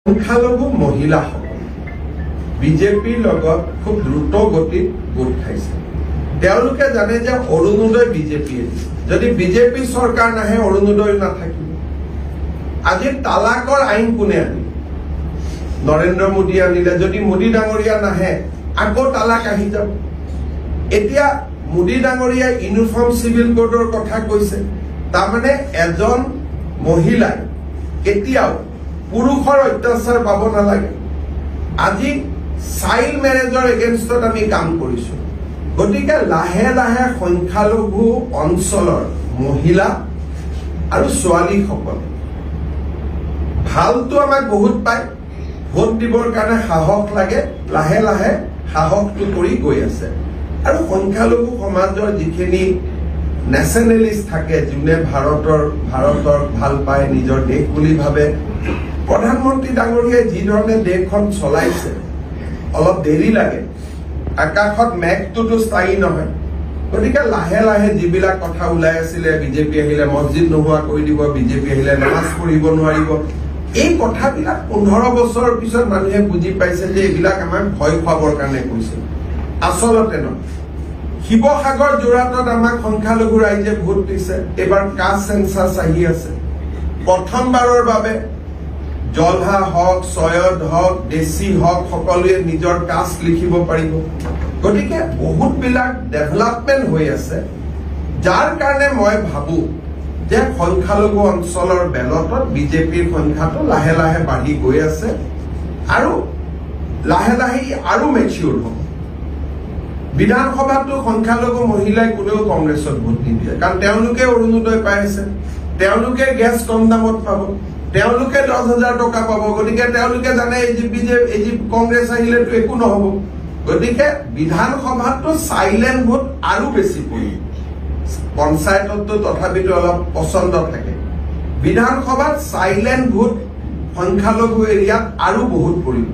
সংখ্যালঘু মহিলাসকল বিজেপিৰ লগত খুব দ্ৰুত গতিত গোট খাইছে। তেওঁলোকে জানে যে অৰুণোদয় বিজেপিয়ে যদি বিজেপি চৰকাৰ নাহে অৰুণোদয় নাথাকিব। আজি তালাকৰ আইন কোনে আনিল? নৰেন্দ্ৰ মোদী আনিলে। যদি মোদী ডাঙৰীয়া নাহে আকৌ তালাক আহি যাব। এতিয়া মোদী ডাঙৰীয়াই ইউনিফৰ্ম চিভিল কোডৰ কথা কৈছে। তাৰমানে এজন মহিলাই কেতিয়াও পুৰুষৰ অত্যাচাৰ পাব নালাগে। আজি চাইল্ড মেৰেজৰ এগেইনষ্টত আমি কাম কৰিছো। গতিকে লাহে লাহে সংখ্যালঘু অঞ্চলৰ মহিলা আৰু ছোৱালীসকল ভালটো আমাক বহুত পায়, ভোট দিবৰ কাৰণে সাহস লাগে, লাহে লাহে সাহসটো কৰি গৈ আছে। আৰু সংখ্যালঘু সমাজৰ যিখিনি নেশ্যনেলিষ্ট থাকে, যোনে ভাৰতৰ ভাল পায়, নিজৰ দেশ বুলি ভাবে, প্ৰধানমন্ত্ৰী ডাঙৰীয়াই যি ধৰণে দেশখন চলাইছে অলপ দেৰি লাগে। আকাশত মেঘটোতো স্থায়ী নহয়। গতিকে লাহে লাহে যিবিলাক কথা ওলাই আছিলে, বিজেপি আহিলে মছজিদ নোহোৱা কৰি দিব, বিজেপি আহিলে নামাজ পঢ়িব নোৱাৰিব, এই কথাবিলাক 15 বছৰৰ পিছত মানুহে বুজি পাইছে যে এইবিলাক আমাক ভয় খুৱাবৰ কাৰণে কৈছে। আচলতে নহয়। শিৱসাগৰ যোৰহাটত আমাক সংখ্যালঘু ৰাইজে ভোট দিছে। এইবাৰ কাষ্ট চেঞ্চাছ আহি আছে। প্ৰথমবাৰৰ বাবে জলহা হওক, চয়দ হওক, দেশী হওক, সকলোৱে নিজৰ কাষ্ট লিখিব পাৰিব। গতিকে বহুতবিলাক ডেভেলপমেণ্ট হৈ আছে, যাৰ কাৰণে মই ভাবো যে সংখ্যালঘু অঞ্চলৰ বেলটত বিজেপিৰ সংখ্যাটো লাহে লাহে বাঢ়ি গৈ আছে আৰু লাহে লাহে আৰু মেচিউৰ হ'ব। বিধানসভাতো সংখ্যালঘু মহিলাই কোনেও কংগ্ৰেছত ভোট নিদিয়ে, কাৰণ তেওঁলোকে অৰুণোদয় পাই আছে, তেওঁলোকে গেছ কম দামত পাব, তেওঁলোকে 10,000 টকা পাব। গতিকে তেওঁলোকে জানে এই কংগ্ৰেছ আহিলেতো একো নহব। গতিকে বিধানসভাতো চাইলেণ্ট ভোট আৰু বেছি পৰিব। পঞ্চায়ততো তথাপিতো অলপ পচন্দ থাকে। বিধানসভাত চাইলেণ্ট ভোট সংখ্যালঘু এৰিয়াত আৰু বহুত পৰিব।